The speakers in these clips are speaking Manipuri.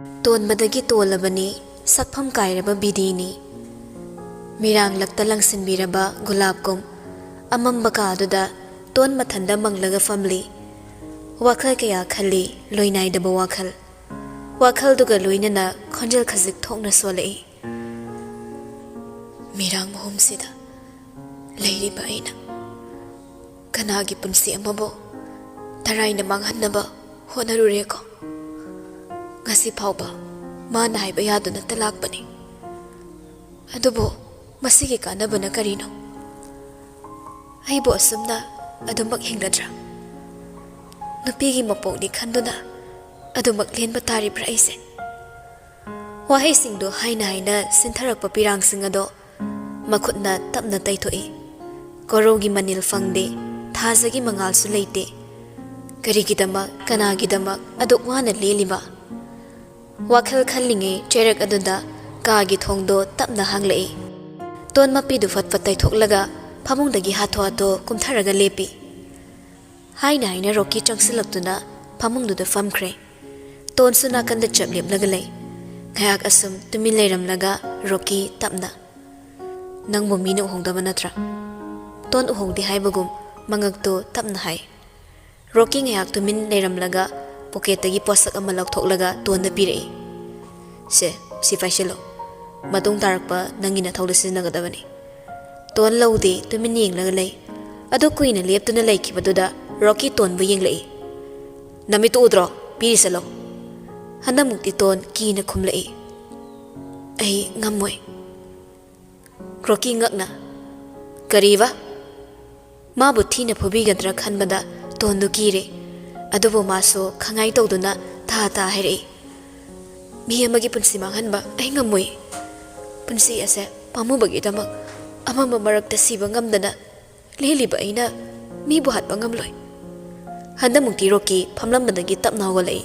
Tonbadagi tolabani sakpham kairaba bidini mirang lakta langsinbiraba gulabkum amamba kaduda ton mathanda manglaga family wakhal kaya khali loinaidaba wakhal duga loinana khonjel khazik thokna solei mirang mohom sida leiriba aina kanagi punsi amabo taraina manghannaba honarureko ngasi phawba mana haiba yaduna talakpani adubo masigi kanabana karino aibo asumna adumak hingladra nupigi mapokni khanduna adumak lenba taribra aise wahai singdo haina sintharakpa pirangsing ado makhutna tapna taithoi korogi manil fangde thazagi mangalsu leite karigidama kanagidama aduk wana leliba wakhal khallinge cherak aduda kagi thongdo tapna hanglei ton mapidu fatpat taithokhlaga phamungdagi hatho ato kumtharaga lepi haina roki changsilaktuna phamungduda famkhre ton suna kanda chaplep lei khayak asum tumin leiramlaga roki tapna nangbo minu hongdaba natra ton uhongdi haibagum mangakto tapna hai roki ngayak tumin leiramlaga pocketagi posak ama laukthokhlaga tonda pirei se sifaishelo matung tarakpa nangina thawla sinagadabani ton lawde tumin yenglaga lei ado kuina leptuna leikibaduda roki ton bu yenglei namitu udro pirisalo hanamukti ton kina khumlei ai ngamoi roki ngakna kariwa mabu thina phobigadra khanbada tondu kire adubo maso khangai tawduna tha hairei mi amagi punsi manghanba ai ngamoi punsi ase pamubagi damak amama marakta siba ngamdana leliba aina mi bu hatba ngamloi handamukti roki phamlambadagi tapna hawalei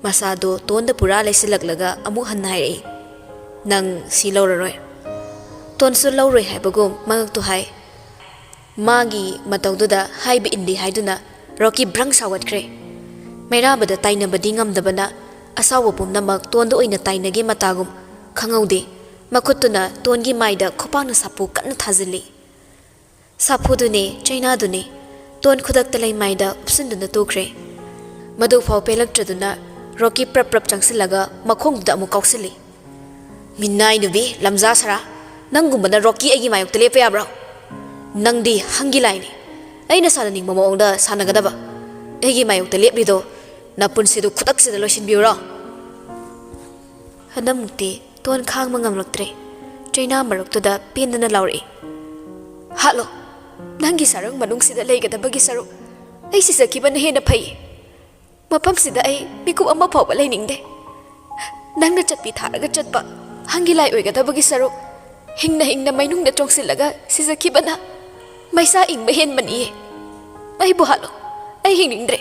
masado tonda pura leisilaklaga amu hannairei nang si lawraroi tonsu lawroi haibagum mangaktu hai magi matawduda haibi indi haiduna roki brang sawatkre mairabada tainabadi ngamdabana asawa pumnamak tonda oina tainage matagum khangaude makhutuna tongi maida khopangna sapu kanna thazili sapudune chainadune ton khudakta lei maida upsinduna tukre madu phau pelaktraduna roki prap changsilaga makhongda amu kauksili minnai nubi lamza sara nangumbana roki agi mayok tele pe abra nangdi hangilaini aina sananing momongda sanagadaba agi mayok tele lido napunsidu khudaksida losin biura hanamukti ton khang mangamlaktre chaina maruktuda pendana lauri halo nangi sarang manungsida leigadabagi saruk ai sisakibana hena phai mapamsida ai miku amma phawba leiningde nangna chatpi tharaga chatpa hangilai oigadabagi saruk hingna mainungda chongsilaga sisakibana maisa ingba hen mani ai bu halo ai hingningdre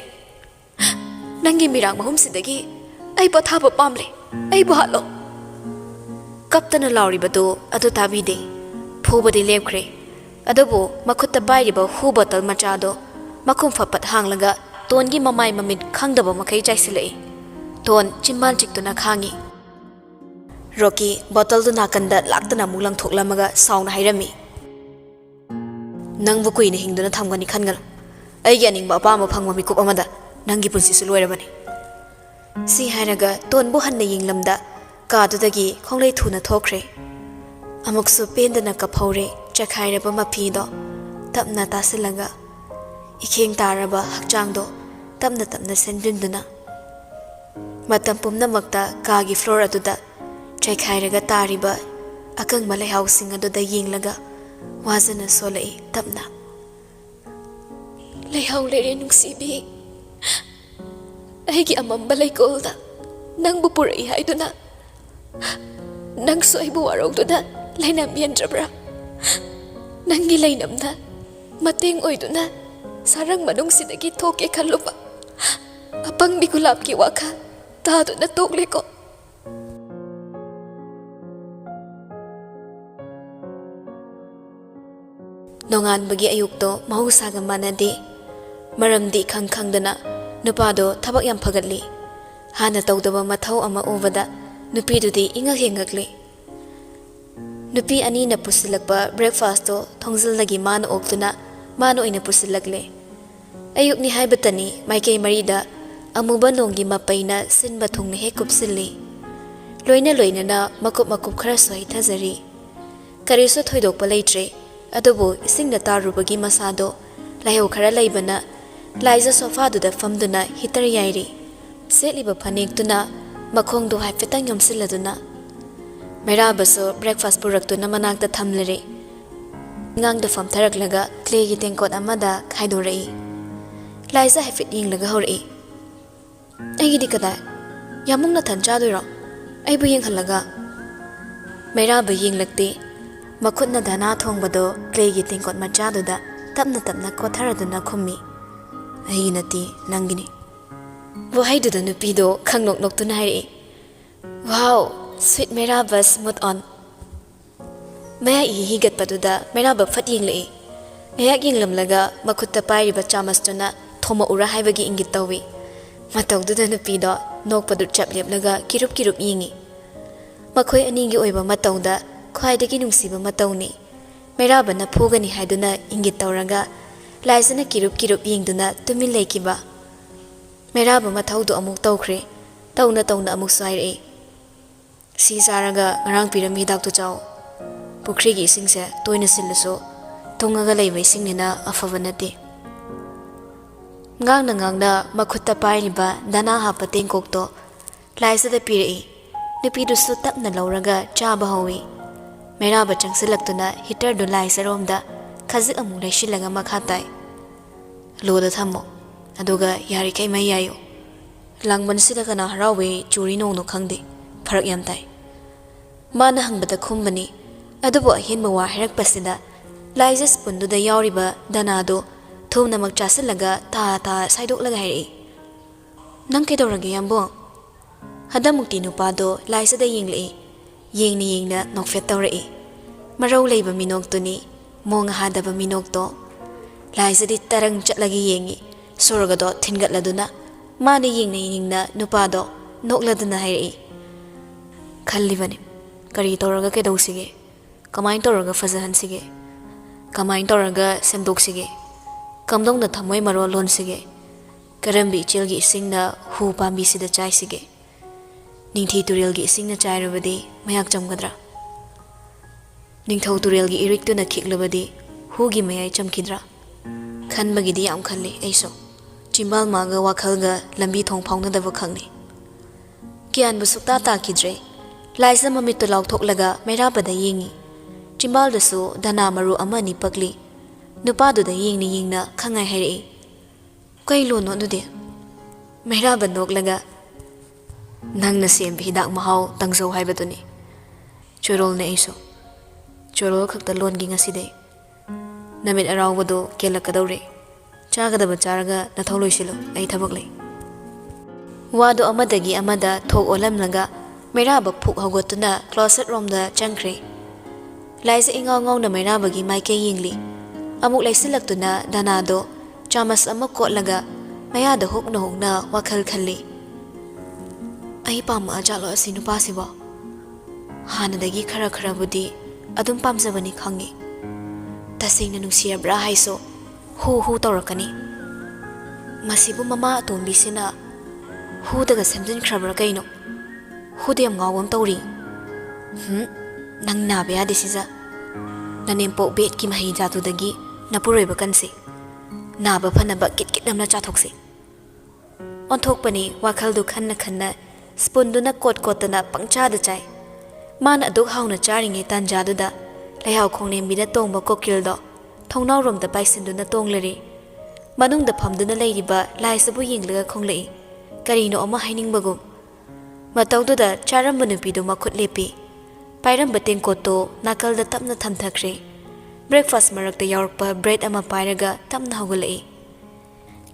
nangi mirang mahumsidagi ai pathaba pamle ai bu halo kaptana lauribado adu tabide phubadi lepkhre adubo makhutta pairiba hu bottle machado makhum fapat hanglaga tongi mamai mamit khangdaba makai jaisilei ton chimmal chiktuna khangi roki bottle du nakanda laktana mulang thoklamaga sauna hairami nangbu kuina hingduna thamgani khangal aigi aningba apama phangma mikup amada nangi punsi su loirabani si hairaga tonbu hanna yinglamda kadudagi khonglei thuna thokre amuksu pendana kaphore chakhairaba mapido tapna tasilaga ikheng taraba hakchangdo tapna sendunduna matam pumnamakta kagi floor aduda chakhairaga tariba akang malai housing aduda yenglaga wazana solei tapna leihau lere nungsibi aigi amamba leikolda nangbu purai haiduna nangsu aibu warogduna lainam yendrabra nangi lainamda mateng oiduna sarang manungsidagi thoke khalluba apang bikulapki wakha taduna tokleko nonganbagi ayukto mahusaga manade maramdi khangdana nupado thabak yam phagatli Hana tawdaba mathau ama ubada nupidudi ingak hingakli. Nupi ani na pusilakpa breakfast to thongzilnagi mano oktuna mano ina pusilakle. Ayuk ni haibatani maikei marida amuba nonggi mapaina sinba thongna he kupsilli. Loina na makup khara soi thazari. Kariso thoidokpa leitre adubu isingna tarubagi masado laihau khara leibana laija sofa duda famduna hitar yairi. Setliba phanektuna makhongdu haifetang yomsiladuna. Mairabaso breakfast puraktuna manakta thamlare. Ngangda fam tharaklaga clay tengkot amada khaidorei. Laisa haifet yinglaga horei. Aigidi kada yamungna thanchadoiro. Aibu yinghallaga. Mairaba yinglakte makhutna dana thongbado clay tengkot machaduda tapna kotharaduna khummi. Ainati nangini. Wahaiduda nupido khangnok noktuna hairei. Wow, sweet Mairaba's mood on. Maya higat paduda Mairaba fat yinglei. Ayak yinglamlaga makutta pairiba chamastuna thoma ura haibagi ingit tawi. Matawduda nupido nokpadu chapleblaga kirup yingi. Makhoi aningi oiba matawda khwaidagi nungsiba matawni. Mairaba na phugani haiduna ingit tawraga laisana kirup yingduna tumin leikiba. Mairaba mathawdu amuk tawkhre tawna amuk sairei. Si saraga ngarang piram hidak tu chaw. Pukri gi isingse toina sillaso tungaga leiba isingnina afaba nate. Ngangna makhutta pairiba dana hapa tengkokto laisada pirei. Nupidusu tapna lauraga chaba hawi. Mairaba changsilaktuna hitar do laisaromda khazik amuk laishilaga makhatai. Loda thammo aduga yarikai mai yayo. Langban sida kana harawe churi nongno khangde. Farak yam tai. Mana hangbada khumbani adubu ahinba wa harakpasida laisa spunduda yauriba danado thumnamak chasilaga ta saidoklaga hairei. Nang kaidorage yambo? Hadamukti nupado laisada yinglei. Yingna nokfet tawrei. Marau leiba minoktuni monga hadaba minokto. Laisadi tarang chatlagi yengi soragado thingatladuna mani yingna nupado nokladuna hairei. Khallibani kari toraga kedosige kamain toraga fazahansige kamain toraga semdoksige kamdongna thamoi maro lonsige karambi chilgi isingna hu pambi sida chaisige ningthi turelgi isingna chairabadi mayak chamgadra ningthau turelgi iriktuna khiklabadi hugi mayai chamkidra khanbagidi yam khalli aiso chimbal maga wakhalga lambi thong phaunadaba khangni kian bu sukta ta kidre Laisa mamitu laukthoklaga Mairabada yingi. Chimbaldasu dana maru amani pakli. Nupaduda yingna khangai hairei. Kai lono dude. Mairaba noklaga. Nangna sembi hidak mahau tangzau haibaduni. Chorol na iso. Chorol khakta longi ngaside. Namit arawado kelakadaure. Chagadaba charaga nathauloisilo ay thabaklay. Wado amadagi amada thok olamlaga Mairaba phuk hawgotuna closet room da changkre. Laisa ingaw na Mairabagi maike yingli. Amuk laisilaktuna danado chamas ama kotlaga mayada hukna wakhal khalli. Ay pama ajalo asi nupasiba. Hanadagi khara budi adum pamjabani khangi. Tasingna nungsirabra haiso hu tawrakani. Masibu mama atombisina hu daga semjin khrabra kaino. Hudiyam ngawam tawri. Nang nabe ade siza. Nanempo bet ki mahi jatudagi napuroiba kansi. Naba phanaba kit namna chathokse. Onthokpani wakhaldu khanna spunduna kotana pangchada chai. Mana aduk hauna charinge tanjaduda laihau khongnembida tongba kokildo thongnaw romda paisinduna tonglari. Manungda phamduna leiriba laisabu yinglaga khonglei. Karino ama hainingbagum. Matawduda charamba nupido makhut lepi. Pairamba tengkoto nakalda tapna thamthakre. Breakfast marakta yaurpa bread ama pairaga tapna hawgalai.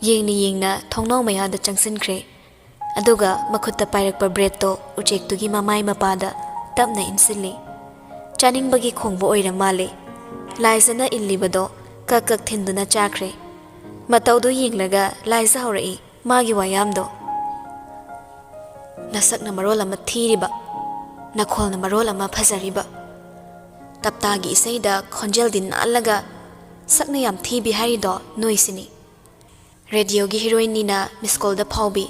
Yingna thongnaw mayada changsinkre. Aduga makhutta pairakpa bread to uchektugi mamai mapada tapna insilli. Chaningbagi khongbo oira male. Laisana illibado kakak thinduna chakre. Matawdu yinglaga laisa haurai magi wayamdo. nasakna marol ama thiriba nakhol na marol ama phajariba taptagi isaida khonjel din alaga sakna yam thibi harido noisini radio gi heroine nina miss call da phawbi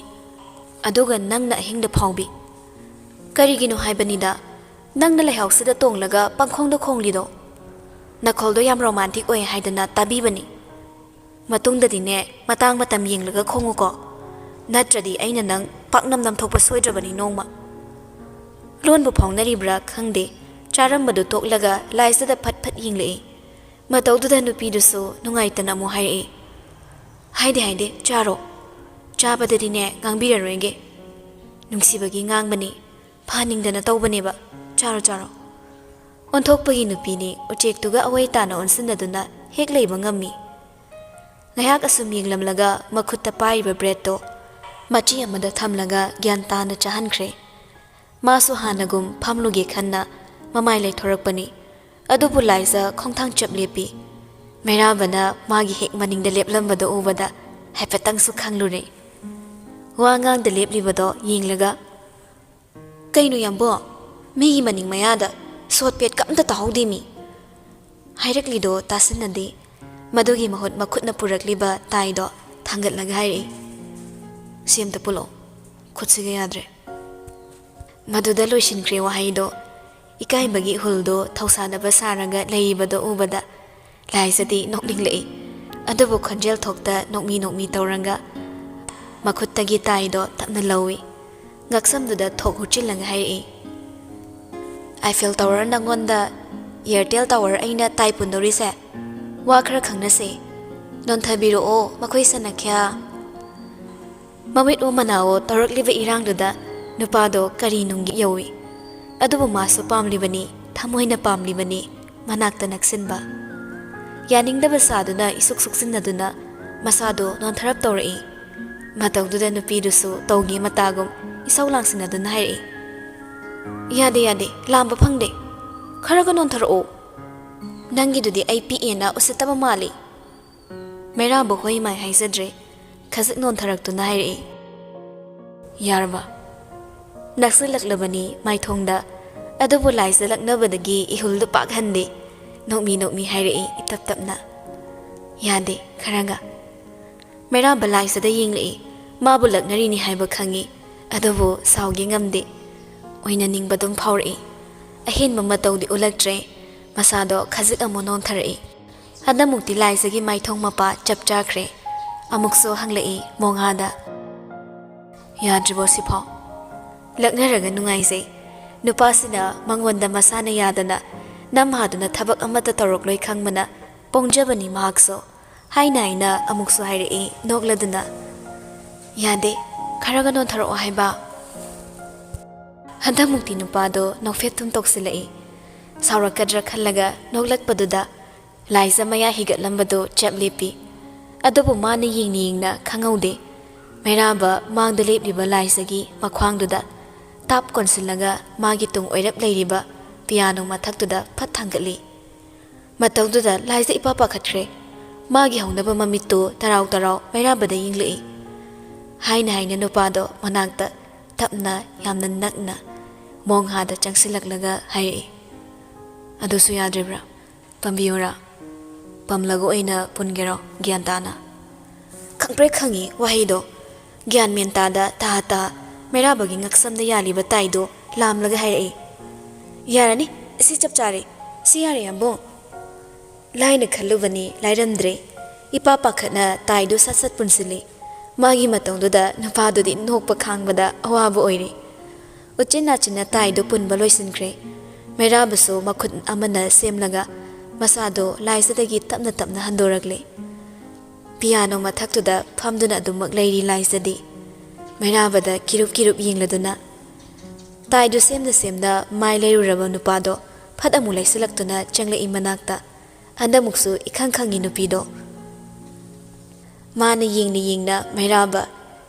aduga nangna hingda phawbi karigino haibanida nangna lehausida tonglaga pangkhong da khonglido nakhol do yam romantic oi haidana tabibani matungda dine matang matam yenglaga khongu ko natradi aina nang paknam nam thokpa soidrabani nongma lonbu phongnaribra khangde charambadu toklaga laisada phat phat yingle matawduda nupi dusu nungaitana mu haire haide charo chabadadi ne ngangbiraroenge nungsibagi ngangbani phaningdana tawbaneba charo onthokpagi nupini uchektuga awai tana onsinaduna hek leiba ngammi ngayak asum yinglamlaga makhutta paiba bread to machi amada thamlaga gyan tana chahankhre masu hanagum phamluge khanna mamai lai thorakpani adubu laisa khongthang chaplepi merabana magi hek maningda leplambado ubada haipatang su khanglure wangang de leplibado yinglaga kainu yambo mi maning mayada sotpet kamta tahawdi mi hairaklido tasinade madugi mahut makhutna purakliba taido thangatlaga hairi siamta pulo khutsiga yadre maduda loishinkre wahaido ikai bagi huldo thausanaba saraga leibado ubada laisadi noklinglei adubu khonjel thokta nokmi tauranga makhuttagi taido tapna lawi ngaksamduda thok huchilanga hairi Eiffel Tower nangonda Airtel Tower aina tai pundorise wa khara khangnase non thabiro o makhoi sanakya mamit o manao tarakliba irangduda nupado kari nungi yawi adubu masu pamlibani thamoina pamlibani manakta naksinba yaningdaba saduna isuk suksinaduna masado non tharap tawrai matawduda nupidusu tawgi matagum isaw langsinaduna hairi yade lamba phangde kharaga non tharo nangi dudi IPA na usitaba mali mera bo hoi mai haisadre khazik non tharak tu nairi yarba naksilak labani mai thongda adubu laisalak nabadagi ihul du pak hande nokmi hairi itap tapna yade kharaga mera balai sada yingli mabulak nari ni haiba khangi adubu saugi ngamde oina ningbadum phawri ahin mama tawdi ulaktre masado khazik amonon tharai hadamukti laisagi maithong mapa chapchakre amukso hanglei monghada yadribo sipho laknaraga nungaise nupasina mangonda masana yadana namhaduna thabak amata torokloi khangmana pongjabani mahakso haina amukso hairei nokladuna yade kharaga non tharo haiba hadamukti nupado nokfetum toksilei saurakadra khallaga noglakpaduda laisa maya higatlambado chaplepi adubu mana yingna khangaude meraba mangda lepliba laisagi makhwangduda tap konsilaga magi tung oirap leiriba piano mathaktuda phat thangatli matawduda laisa ipapa khatre magi haunaba mamittu tarau merabada yinglei haina nupado manakta tapna yamna nakna monghada changsilaklaga hairi adusu yadrebra pambiyora pamlago aina pungero gyantana khangpre khangi wahido gyan mentada tahata merabagi ngaksamda yaliba taido lamlaga hairi yarani si chapchare si yare ambo laina khallubani lairamdre ipa pakhana taido sasat punsili magi matongduda napadudi nokpa khangbada awaba oiri uchina china taido punba loisinkhre merabaso makhut amana semlaga masado laisadagi tapna handorakle piano mathaktuda phamduna adumak leiri laisadi merabada kirup yingladuna taido semda mai leiruraba nupado phadamu laisalaktuna changle imanakta andamuksu ikhangkhangi nupido mana yingna meraba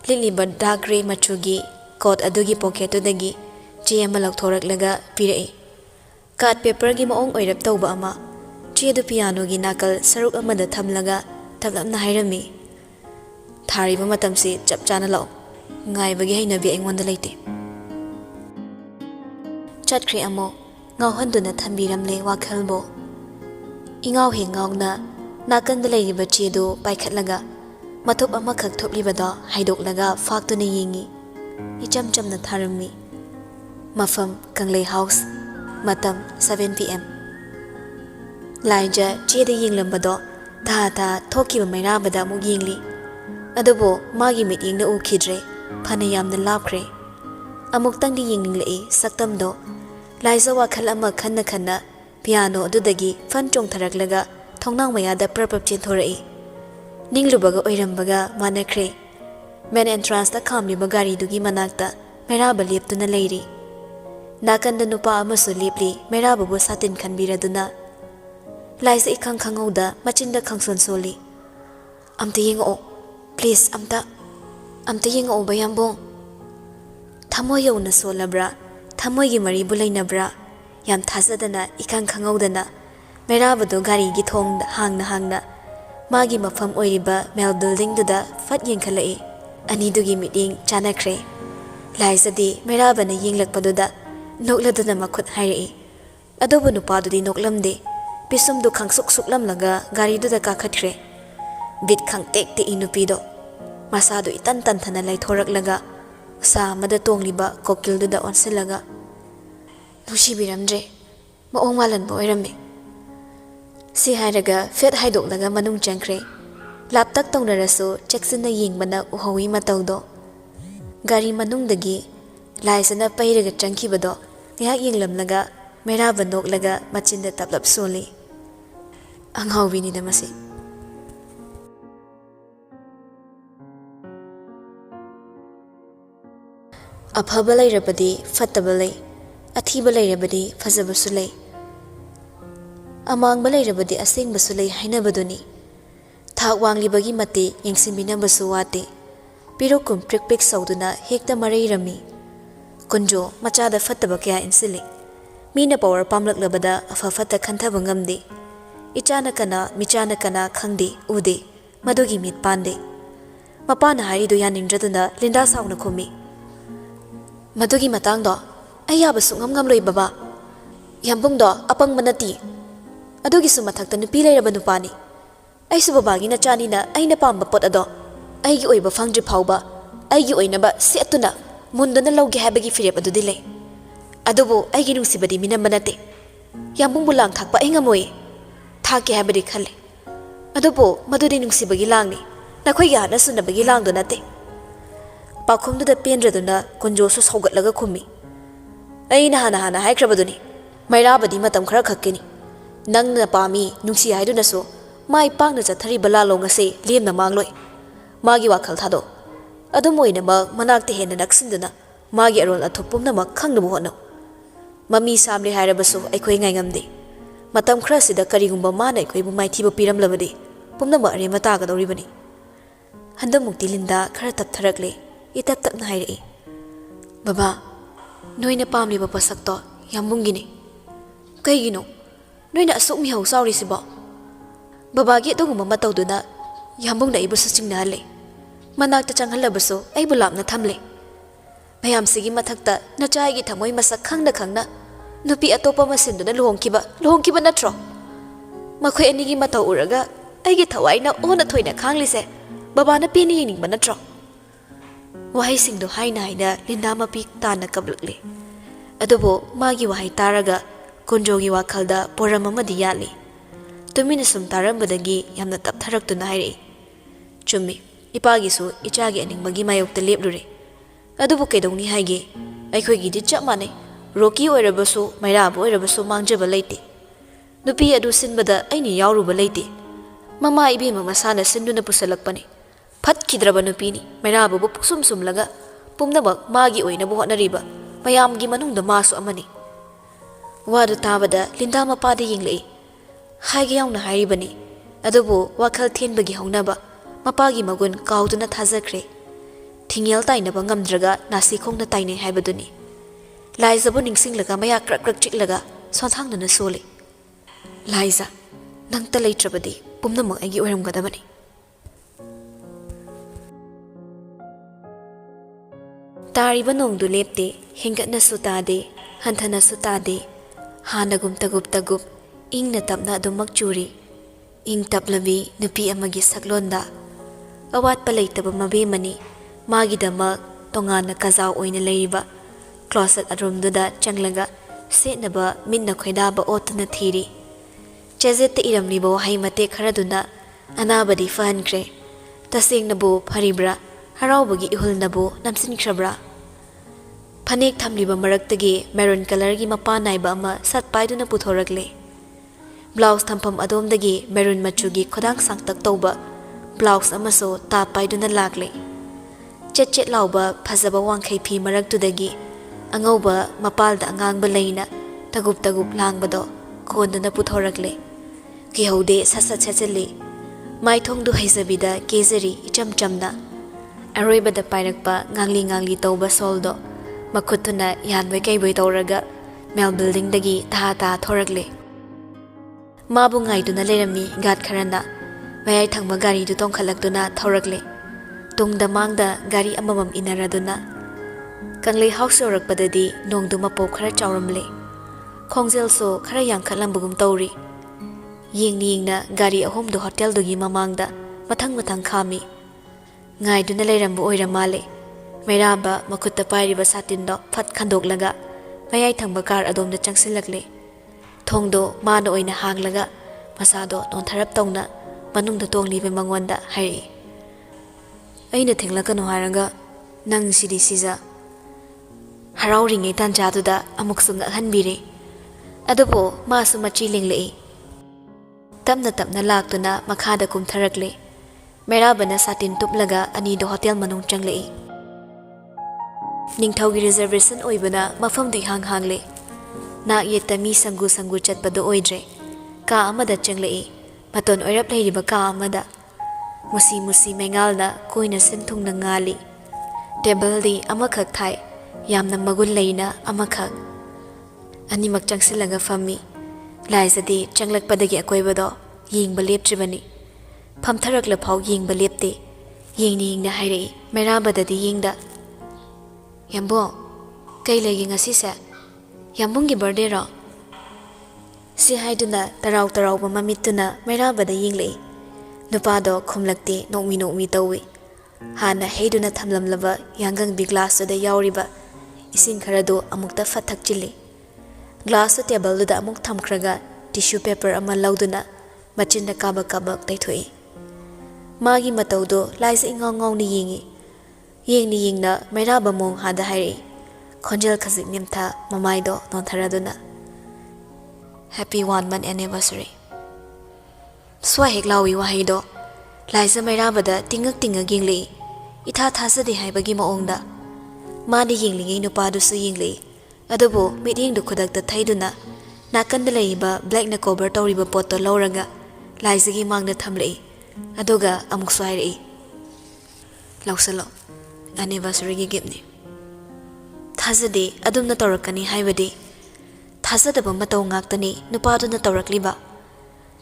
liliba dark gray machugi coat adugi pocketudagi che ama lakthoraklaga pirai card paper gi maong oirap tawba ama che du piano gi nakal saruk amada thamlaga tablamna hairami thariba matamsi chapchana law ngai bagi hainabi aingonda leite ꯆꯠꯈ꯭ꯔꯦ ꯑꯃꯨꯛ ꯉꯥꯎꯍꯟꯗꯨꯅ ꯊꯝꯕꯤꯔꯝꯂꯦ ꯋꯥꯈꯜꯕꯨ ꯏꯉꯥꯎ ꯍꯦꯛ ꯉꯥꯎꯅ ꯅꯥꯀꯟꯗ ꯂꯩꯔꯤꯕ ꯆꯦꯗꯨ ꯄꯥꯏꯈꯠꯂꯒ ꯃꯊꯨꯞ ꯑꯃꯈꯛ ꯊꯣꯛꯂꯤꯕꯗꯣ ꯍꯥꯏꯗꯣꯛꯂꯒ ꯐꯥꯛꯇꯨꯅ ꯌꯦꯡꯉꯤ ꯏꯆꯝ ꯆꯝꯅ ꯊꯥꯔꯝꯃꯤ ꯃꯐꯝ ꯀꯪꯂꯩ ꯍꯥꯎꯁ ꯃꯇꯝ 7 PM ꯂꯥꯏꯖ ꯆꯦꯗ ꯌꯦꯡꯂꯝꯕꯗꯣ ꯊꯥ ꯊꯣꯛꯈꯤꯕ ꯃꯩꯔꯥꯕꯗ ꯑꯃꯨꯛ ꯌꯦꯡꯂꯤ ꯑꯗꯨꯕꯨ ꯃꯥꯒꯤ ꯃꯤꯠꯌꯦꯡꯗ ꯎꯈꯤꯗ꯭ꯔꯦ ꯐꯅ ꯌꯥꯝꯅ ꯂꯥꯞꯈ꯭ꯔꯦ ꯑꯃꯨꯛꯇꯪꯗꯤ ꯌꯦꯡꯅꯤꯡꯂꯛꯏ ꯁꯛꯇꯝꯗꯣ ꯂꯥꯏꯖ ꯋꯥꯈꯜ ꯑꯃ ꯈꯟꯅ ꯈꯟꯅ ꯄꯤꯌꯥꯅꯣ ꯑꯗꯨꯗꯒꯤ ꯐꯟ ꯆꯣꯡꯊꯔꯛꯂꯒ ꯊꯣꯡꯅꯥꯎ ꯃꯌꯥꯗ ꯄ꯭ꯔꯞ ꯆꯦꯟꯊꯣꯔꯛꯏ ꯅꯤꯡꯂꯨꯕꯒ ꯑꯣꯏꯔꯝꯕꯒ ꯃꯥꯟꯅꯈ꯭ꯔꯦ ꯃꯦꯟ ꯑꯦꯟꯇ꯭ꯔꯥꯟꯁꯇ ꯈꯥꯝꯂꯤꯕ ꯒꯥꯔꯤꯗꯨꯒꯤ ꯃꯅꯥꯛꯇ ꯃꯩꯔꯥꯕ ꯂꯦꯞꯇꯨꯅ ꯂꯩꯔꯤ ꯅꯥꯀꯟꯗ ꯅꯨꯄꯥ ꯑꯃꯁꯨ ꯂꯦꯞꯂꯤ ꯃꯩꯔꯥꯕꯕꯨ ꯁꯥꯇꯤꯟ ꯈꯟꯕꯤꯔꯗꯨꯅ ꯂꯥꯏꯖ ꯏꯈꯪ ꯈꯪꯍꯧꯗ ꯃꯆꯤꯟꯗ ꯈꯪꯁꯣꯟ ꯁꯣꯜꯂꯤ ꯑꯝꯇ ꯌꯦꯡꯉꯛꯑꯣ ꯄ꯭ꯂꯤꯖ ꯑꯝꯇ ꯌꯦꯡꯉꯛꯑꯣ ꯕꯌꯥꯝꯕꯣꯡ ꯊꯃꯣꯏ ꯌꯧꯅ ꯁꯣꯜꯂꯕ꯭ꯔꯥ ꯊꯃꯣꯏꯒꯤ ꯃꯔꯤꯕꯨ ꯂꯩꯅꯕ꯭ꯔꯥ ꯌꯥꯝ ꯊꯥꯖꯗꯅ ꯏꯈꯪ ꯈꯪꯍꯧꯗꯅ ꯃꯩꯔꯥꯕꯗꯨ ꯒꯥꯔꯤꯒꯤ ꯊꯣꯡꯗ ꯍꯥꯡꯅ ꯃꯥꯒꯤ ꯃꯐꯝ ꯑꯣꯏꯔꯤꯕ ꯃꯦꯜ ꯕꯤꯜꯗꯤꯡꯗꯨꯗ ꯐꯠ ꯌꯦꯡꯈꯠꯂꯛꯏ ꯑꯅꯤꯗꯨꯒꯤ ꯃꯤꯠꯌꯦꯡ ꯆꯥꯟꯅꯈ꯭ꯔꯦ ꯂꯥꯏꯖꯗꯤ ꯃꯩꯔꯥꯕꯅ ꯌꯦꯡꯂꯛꯄꯗꯨꯗ ꯅꯣꯛꯂꯗꯨꯅ ꯃꯈꯨꯠ ꯍꯥꯏꯔꯛꯏ ꯑꯗꯨꯕꯨ ꯅꯨꯄꯥꯗꯨꯗꯤ ꯅꯣꯛꯂꯝꯗꯦ ꯄꯤꯁꯨꯝꯗꯨ ꯈꯪꯁꯨꯛ ꯁꯨꯛꯂꯝꯂꯒ ꯒꯥꯔꯤꯗꯨꯗ ꯀꯥꯈꯠꯈ꯭ꯔꯦ ꯕꯤꯠ ꯈꯪꯇꯦꯛ ꯇꯦꯛꯏ ꯅꯨꯄꯤꯗꯣ ꯃꯁꯥꯗꯨ ꯏꯇꯟ ꯇꯟꯊꯅ ꯂꯩꯊꯣꯔꯛꯂꯒ ꯎꯁꯥ ꯑꯃꯗ ꯇꯣꯡꯂꯤꯕ ꯀꯣꯀꯤꯜꯗꯨꯗ ꯑꯣꯟꯁꯤꯜꯂꯒ ꯅꯨꯡꯁꯤꯕꯤꯔꯝꯗ꯭ꯔꯦ ꯃꯑꯣꯡ ꯃꯥꯜꯍꯟꯕ ꯑꯣꯏꯔꯝꯃꯤ ꯁꯤ ꯍꯥꯏꯔꯒ ꯐꯦꯠ ꯍꯥꯏꯗꯣꯛꯂꯒ ꯃꯅꯨꯡ ꯆꯪꯈ꯭ꯔꯦ ꯂꯥꯞꯇꯛ ꯇꯧꯅꯔꯁꯨ ꯆꯦꯛꯁꯤꯟꯅ ꯌꯦꯡꯕꯅ ꯎꯍꯧꯏ ꯃꯇꯧꯗꯣ ꯒꯥꯔꯤ ꯃꯅꯨꯡꯗꯒꯤ ꯂꯥꯏꯖꯅ ꯄꯩꯔꯒ ꯆꯪꯈꯤꯕꯗꯣ ꯉꯥꯏꯍꯥꯛ ꯌꯦꯡꯂꯝꯂꯒ ꯃꯩꯔꯥꯕ ꯅꯣꯛꯂꯒ ꯃꯆꯤꯟꯗ ꯇꯞꯂꯞ ꯁꯣꯜꯂꯤ ꯑꯉꯥꯎꯕꯤꯅꯤꯗ ꯃꯁꯤ ꯑꯐꯕ ꯂꯩꯔꯕꯗꯤ ꯐꯠꯇꯕ ꯂꯩ ꯑꯊꯤꯕ ꯂꯩꯔꯕꯗꯤ ꯐꯖꯕꯁꯨ ꯂꯩ ꯑꯃꯥꯡꯕ ꯂꯩꯔꯕꯗꯤ ꯑꯁꯦꯡꯕꯁꯨ ꯂꯩ ꯍꯥꯏꯅꯕꯗꯨꯅꯤ ꯊꯥꯛ ꯋꯥꯡꯂꯤꯕꯒꯤ ꯃꯇꯤꯛ ꯌꯦꯡꯁꯤꯟꯕꯤꯅꯕꯁꯨ ꯋꯥꯠꯇꯦ ꯄꯤꯔꯨꯛꯀꯨꯝ ꯄ꯭ꯔꯤꯛ ꯄ꯭ꯔꯤꯛ ꯁꯧꯗꯨꯅ ꯍꯦꯛꯇ ꯃꯔꯩꯔꯝꯃꯤ ꯀꯨꯟꯖꯣ ꯃꯆꯥꯗ ꯐꯠꯇꯕ ꯀꯌꯥ ꯏꯟꯁꯤꯜꯂꯤ ꯃꯤꯅ ꯄꯋꯥꯔ ꯄꯥꯝꯂꯛꯂꯕꯗ ꯑꯐ ꯐꯠꯇ ꯈꯟꯊꯕ ꯉꯝꯗꯦ ꯏꯆꯥꯅ ꯀꯅꯥ ꯃꯤꯆꯥꯅ ꯀꯅꯥ ꯈꯪꯗꯦ ꯎꯗꯦ ꯃꯗꯨꯒꯤ ꯃꯤꯠ ꯄꯥꯟꯗꯦ ꯃꯄꯥꯅ ꯍꯥꯏꯔꯤꯗꯨ ꯌꯥꯅꯤꯡꯗ꯭ꯔꯗꯨꯅ ꯂꯤꯟꯗꯥ ꯁꯥꯎꯅ ꯈꯨꯝꯃꯤ ꯃꯗꯨꯒꯤ ꯃꯇꯥꯡꯗꯣ ꯑꯩ ꯌꯥꯕ ꯁꯨꯡꯉꯝ ꯉꯝꯂꯣꯏ ꯕꯕꯥ ꯌꯥꯝꯕꯨꯡꯗꯣ ꯑꯄꯪꯕ ꯅꯠꯇꯦ ꯑꯗꯨꯒꯤꯁꯨ ꯃꯊꯛꯇ ꯅꯨꯄꯤ ꯂꯩꯔꯕ ꯅꯨꯄꯥꯅꯤ ꯑꯩꯁꯨ ꯕꯕꯥꯒꯤ ꯅꯆꯥꯅꯤꯅ ꯑꯩꯅ ꯄꯥꯝꯕ ꯄꯣꯠ ꯑꯗꯣ ꯑꯩꯒꯤ ꯑꯣꯏꯕ ꯐꯪꯗ꯭ꯔꯤ ꯐꯥꯎꯕ ꯑꯩꯒꯤ ꯑꯣꯏꯅꯕ ꯁꯦꯠꯇꯨꯅ ꯃꯨꯟꯗꯨꯅ ꯂꯧꯒꯦ ꯍꯥꯏꯕꯒꯤ ꯐꯤꯔꯦꯞ ꯑꯗꯨꯗꯤ ꯂꯩ ꯑꯗꯨꯕꯨ ꯑꯩꯒꯤ ꯅꯨꯡꯁꯤꯕꯗꯤ ꯃꯤꯅꯝꯕ ꯅꯠꯇꯦ ꯌꯥꯝꯕꯨꯡꯕꯨ ꯂꯥꯡ ꯊꯥꯛꯄ ꯑꯩ ꯉꯝꯃꯣꯏ ꯊꯥꯛꯀꯦ ꯍꯥꯏꯕꯗꯤ ꯈꯜꯂꯤ ꯑꯗꯨꯕꯨ ꯃꯗꯨꯗꯤ ꯅꯨꯡꯁꯤꯕꯒꯤ ꯂꯥꯡꯅꯤ ꯅꯈꯣꯏꯒꯤ ꯍꯥꯠꯅ ꯁꯨꯅꯕꯒꯤ ꯂꯥꯡꯗꯣ ꯅꯠꯇꯦ ꯄꯥꯈꯨꯝꯗꯨꯗ ꯄꯦꯟꯗ꯭ꯔꯗꯨꯅ ꯀꯨꯟꯖꯣꯁꯨ ꯁꯧꯒꯠꯂꯒ ꯈꯨꯝꯃꯤ ꯑꯩꯅ ꯍꯥꯟꯅ ꯍꯥꯏꯈ꯭ꯔꯕꯗꯨꯅꯤ ꯃꯩꯔꯥꯕꯗꯤ ꯃꯇꯝ ꯈꯔ ꯈꯛꯀꯤꯅꯤ ꯅꯪꯅ ꯄꯥꯝꯃꯤ ꯅꯨꯡꯁꯤ ꯍꯥꯏꯗꯨꯅꯁꯨ ꯃꯥꯏ ꯄꯥꯛꯅ ꯆꯠꯊꯔꯤꯕ ꯂꯥꯂꯣꯡ ꯑꯁꯤ ꯂꯦꯝꯅ ꯃꯥꯡꯂꯣꯏ ꯃꯥꯒꯤ ꯋꯥꯈꯜ ꯊꯥꯗꯣꯛ ꯑꯗꯨꯝ ꯑꯣꯏꯅꯃꯛ ꯃꯅꯥꯛꯇ ꯍꯦꯟꯅ ꯅꯛꯁꯤꯟꯗꯨꯅ ꯃꯥꯒꯤ ꯑꯔꯣꯜ ꯑꯊꯨꯞ ꯄꯨꯝꯅꯃꯛ ꯈꯪꯅꯕ ꯍꯣꯠꯅꯧ ꯃꯃꯤ ꯁꯥꯝꯂꯦ ꯍꯥꯏꯔꯕꯁꯨ ꯑꯩꯈꯣꯏ ꯉꯥꯏꯉꯝꯗꯦ ꯃꯇꯝ ꯈꯔꯁꯤꯗ ꯀꯔꯤꯒꯨꯝꯕ ꯃꯥꯅ ꯑꯩꯈꯣꯏꯕꯨ ꯃꯥꯏꯊꯤꯕ ꯄꯤꯔꯝꯂꯕꯗꯤ ꯄꯨꯝꯅꯃꯛ ꯑꯔꯦꯝꯕ ꯇꯥꯒꯗꯧꯔꯤꯕꯅꯤ ꯍꯟꯗꯛꯃꯨꯛꯇꯤ ꯂꯤꯟꯗꯥ ꯈꯔ ꯇꯞꯊꯔꯛꯂꯦ ꯏꯇꯞ ꯇꯞꯅ ꯍꯥꯏꯔꯛꯏ ꯕꯕꯥ ꯅꯣꯏꯅ ꯄꯥꯝꯂꯤꯕ ꯄꯣꯠꯁꯛꯇꯣ ꯌꯥꯝꯕꯨꯡꯒꯤꯅꯤ ꯀꯩꯒꯤꯅꯣ ꯅꯣꯏꯅ ꯑꯁꯨꯛ ꯃꯤꯍꯧ ꯆꯥꯎꯔꯤꯁꯤꯕꯣ ꯕꯕꯥꯒꯤ ꯑꯗꯨꯒꯨꯝꯕ ꯃꯇꯧꯗꯨꯅ ꯌꯥꯝꯕꯨꯡꯅ ꯑꯩꯕꯨꯁꯨ ꯆꯤꯡꯅꯍꯜꯂꯦ ꯃꯅꯥꯛꯇ ꯆꯪꯍꯜꯂꯕꯁꯨ ꯑꯩꯕꯨ ꯂꯥꯞꯅ ꯊꯝꯂꯦ ꯃꯌꯥꯝꯁꯤꯒꯤ ꯃꯊꯛꯇ ꯅꯆꯥꯒꯤ ꯊꯃꯣꯏ ꯃꯁꯛ ꯈꯪꯅ ꯅꯨꯄꯤ ꯑꯇꯣꯞꯄ ꯃꯁꯤꯟꯗꯨꯅ ꯂꯨꯍꯣꯡꯈꯤꯕ ꯅꯠꯇ꯭ꯔꯣ ꯃꯈꯣꯏ ꯑꯅꯤꯒꯤ ꯃꯇꯧ ꯎꯔꯒ ꯑꯩꯒꯤ ꯊꯋꯥꯏꯅ ꯑꯣꯟꯅ ꯊꯣꯏꯅ ꯈꯥꯡꯂꯤꯁꯦ ꯕꯕꯥꯅ ꯄꯦꯟꯅ ꯌꯦꯡꯅꯤꯡꯕ ꯅꯠꯇ꯭ꯔꯣ ꯋꯥꯍꯩꯁꯤꯡꯗꯣ ꯍꯥꯏꯅ ꯂꯤꯟꯗꯥ ꯃꯄꯤ ꯇꯥꯅ ꯀꯞꯂꯛꯂꯤ ꯑꯗꯨꯕꯨ ꯃꯥꯒꯤ ꯋꯥꯍꯩ ꯇꯥꯔꯒ ꯀꯨꯟꯖꯣꯒꯤ ꯋꯥꯈꯜꯗ ꯄꯣꯔꯝ ꯑꯃꯗꯤ ꯌꯥꯠꯂꯤ ꯇꯨꯃꯤꯟꯅ ꯁꯨꯝ ꯇꯥꯔꯝꯕꯗꯒꯤ ꯌꯥꯝꯅ ꯇꯞꯊꯔꯛꯇꯨꯅ ꯍꯥꯏꯔꯛꯏ ꯆꯨꯝꯃꯤ ꯏꯄꯥꯒꯤꯁꯨ ꯏꯆꯥꯒꯤ ꯑꯅꯤꯡꯕꯒꯤ ꯃꯥꯌꯣꯛꯇ ꯂꯦꯞꯂꯨꯔꯦ ꯑꯗꯨꯕꯨ ꯀꯩꯗꯧꯅꯤ ꯍꯥꯏꯒꯦ ꯑꯩꯈꯣꯏꯒꯤꯗꯤ ꯆꯞ ꯃꯥꯟꯅꯩ ꯔꯣꯀꯤ ꯑꯣꯏꯔꯕꯁꯨ ꯃꯩꯔꯥꯕ ꯑꯣꯏꯔꯕꯁꯨ ꯃꯥꯡꯖꯕ ꯂꯩꯇꯦ ꯅꯨꯄꯤ ꯑꯗꯨ ꯁꯤꯟꯕꯗ ꯑꯩꯅ ꯌꯥꯎꯔꯨꯕ ꯂꯩꯇꯦ ꯃꯃꯥ ꯏꯕꯦꯝꯃ ꯃꯁꯥꯅ ꯁꯤꯟꯗꯨꯅ ꯄꯨꯁꯜꯂꯛꯄꯅꯤ ꯐꯠꯈꯤꯗ꯭ꯔꯕ ꯅꯨꯄꯤꯅꯤ ꯃꯩꯔꯥꯕꯕꯨ ꯄꯨꯛꯁꯨꯝ ꯁꯨꯝꯂꯒ ꯄꯨꯝꯅꯃꯛ ꯃꯥꯒꯤ ꯑꯣꯏꯅꯕ ꯍꯣꯠꯅꯔꯤꯕ ꯃꯌꯥꯝꯒꯤ ꯃꯅꯨꯡꯗ ꯃꯥꯁꯨ ꯑꯃꯅꯤ ꯋꯥꯗꯨ ꯇꯥꯕꯗ ꯂꯤꯟꯗꯥ ꯃꯄꯥꯗ ꯌꯦꯡꯂꯛꯏ ꯍꯥꯏꯒꯦ ꯌꯥꯎꯅ ꯍꯥꯏꯔꯤꯕꯅꯤ ꯑꯗꯨꯕꯨ ꯋꯥꯈꯜ ꯊꯦꯟꯕꯒꯤ ꯍꯧꯅꯕ ꯃꯄꯥꯒꯤ ꯃꯒꯨꯟ ꯀꯥꯎꯗꯨꯅ ꯊꯥꯖꯈ꯭ꯔꯦ ꯊꯤꯡꯉꯦꯜ ꯇꯥꯏꯅꯕ ꯉꯝꯗ꯭ꯔꯒ ꯅꯥꯁꯤꯈꯣꯡꯅ ꯇꯥꯏꯅꯩ ꯍꯥꯏꯕꯗꯨꯅꯤ ꯂꯥꯏꯖꯕꯨ ꯅꯤꯡꯁꯤꯡꯂꯒ ꯃꯌꯥ ꯀ꯭ꯔꯛ ꯀ꯭ꯔꯛ ꯆꯤꯛꯂꯒ ꯁꯣꯟꯊꯥꯡꯗꯨꯅ ꯁꯣꯜꯂꯤ ꯂꯥꯏꯖ ꯅꯪꯇ ꯂꯩꯇ꯭ꯔꯕꯗꯤ ꯄꯨꯝꯅꯃꯛ ꯑꯩꯒꯤ ꯑꯣꯏꯔꯝꯒꯗꯕꯅꯤ ꯇꯥꯔꯤꯕ ꯅꯣꯡꯗꯨ ꯂꯦꯞꯇꯦ ꯍꯦꯟꯒꯠꯅꯁꯨ ꯇꯥꯗꯦ hantanasu tade, hanagum tagup ingna tapna adumak churi, ing taplabi nupi amagi saklonda, awat palaitaba Mabemmani, magidamak tongana kazaw oina leiba, closet adromduda changlaga, setnaba minna khoidaba otna thiri. Chezette iramlibo haimate kharaduna, anabadi fahankre, tasengnabu pharibra, haraubagi ihulnabu namsinkrabra. Phanek thamliba maraktagi maroon color gi mapa naiba ama sat paiduna puthorakle. Blouse thampam adomdagi maroon machugi khodang sangtak tawba blouse amaso ta paiduna lakle. Chet lauba phazaba wangkhai phi maraktudagi angauba mapalda angangba leina tagup langbado khondana puthorakle. Kihaude sasat sachali maithongdu haizabida kezari icham chamna aroibada pairakpa ngangli tawba soldo makutuna yanbai kaiboi tawraga mel building dagi ta thorakle. Mabu ngaiduna lerami gat kharana mayai thangma gari du tongkhalakduna thorakle. Tungda mangda gari amamam inaraduna kanglei house yorakpadadi nongdu mapo khara chawramle. Khongjel so khara yangkhalambugum tawri. Yingna gari ahomdu hotel dugi mamangda mathang khami. Ngaiduna lerambu oiramale. Mairaba makutta pairiba satindo phat khandoklaga mayai thangba kar adomda changsilakle. Thongdo mana oina hanglaga masado nontharap tawna manungda tonglibe mangwanda hari. Aina thenglakano haraga nang sidi sija harauringe tanjaduda amuksu ngakhanbire. Adubo masu machi linglei. Tapna laktuna makhada kumtharakle. Mairabana satin tuplaga anido hotel manung changlei. Ningthaugi reservation oibana mafamdi hangle. Nak yeta mi sangu chatpado oidre. Ka amada changlei. Maton oirap leiriba ka amada. Musi mengalna koina senthung na ngali. Table di amakak thai. Yamna magun leina amakak. Animak changsilaga fami. Laizadi changlakpadagi akoibado yingba leptribani. Phamtharakla phau yingba lepte. Yingna hairei mairabadadi yingda. Yambo, kay lagi ngasisa. Yambongi birthday ro. Si haiduna taraw ba mamituna mairabada yinglei. Nupado khumlakte nokmi tawi. Hana haiduna thamlamlaba yangang bi glass da yauriba. Ising kharado amukta fathak chili. Glass table da amuk thamkraga tissue paper ama lauduna machinda kabak taithoi. Magi mataudo laisa ingong ni yingi. Yingna mairaba mong hada hairi. Khonjel khazik nimtha mamaido nontharaduna. Happy 1 month anniversary. Swahek lawi wahaido. Laisa mairabada tingak yingli. Itha thasade haibagi maongda. Madi yinglingi nupadu su yingli. Adubo meeting du khudakta thaiduna. Nakanda leiba black na cover tawriba poto lauraga. Laisagi mangna thamlei. Aduga amuk swairei. Lausalo. Anniversary gi gipni. Thazade adumna tawrakani haibadi. Thazadaba matau ngaktani nupaduna tawrakliba.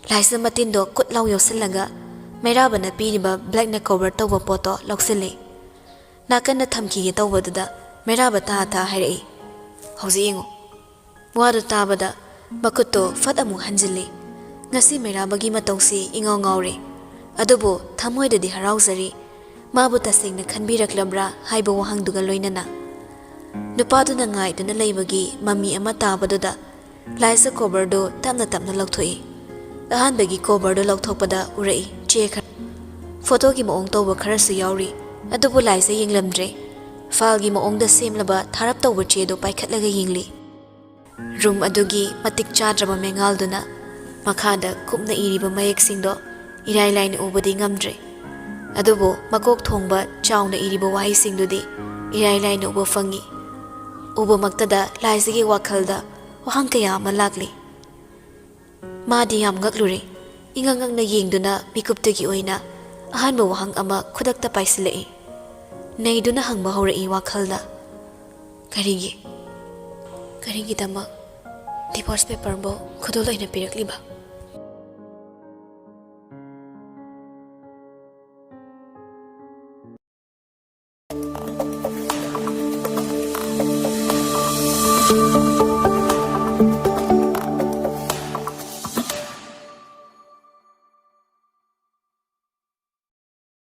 Laisa matindo kut lau yosilaga. Mairabana piriba black na cover tawba poto lausile. Nakanda thamki tawbaduda mairaba ta hairei. Hauzi ingo. Wadu tabada makuto fat amu hanjili. Ngasi mairabagi matausi ingaw ngawri. Adubo thamoidadi harauzari. Mabu tasingna khanbiraklabra haiba wahangduga loinana. Nupaduna ngaiduna leibagi mami ama tabaduda. Laisa coverdo tapna lauthoi. Ahanbagi coverdo lauthokpada urei che khar. Photo gi maong tawba kharasu yauri. Adubo laisa yinglamdre. File gi maongda semlaba tharap tawba chedo paikhatlaga yingli. Room adugi matik chadraba mengalduna. Makhada kupna iriba mayeksingdo irai laina ubadi ngamdre. Adubo makok thongba chawna iriba wahisingdudi irai laina uba fangi. Uba maktada laisagi wakhalda wahang kaya ama lakli. Madi yam ngakluri. Ingangang na yingduna mikuptagi oina ahanba wahang ama khudakta paisilai. Naiduna hangba haurai wakhalda. Karigi damak divorce paper bo khudol oina pirakliba.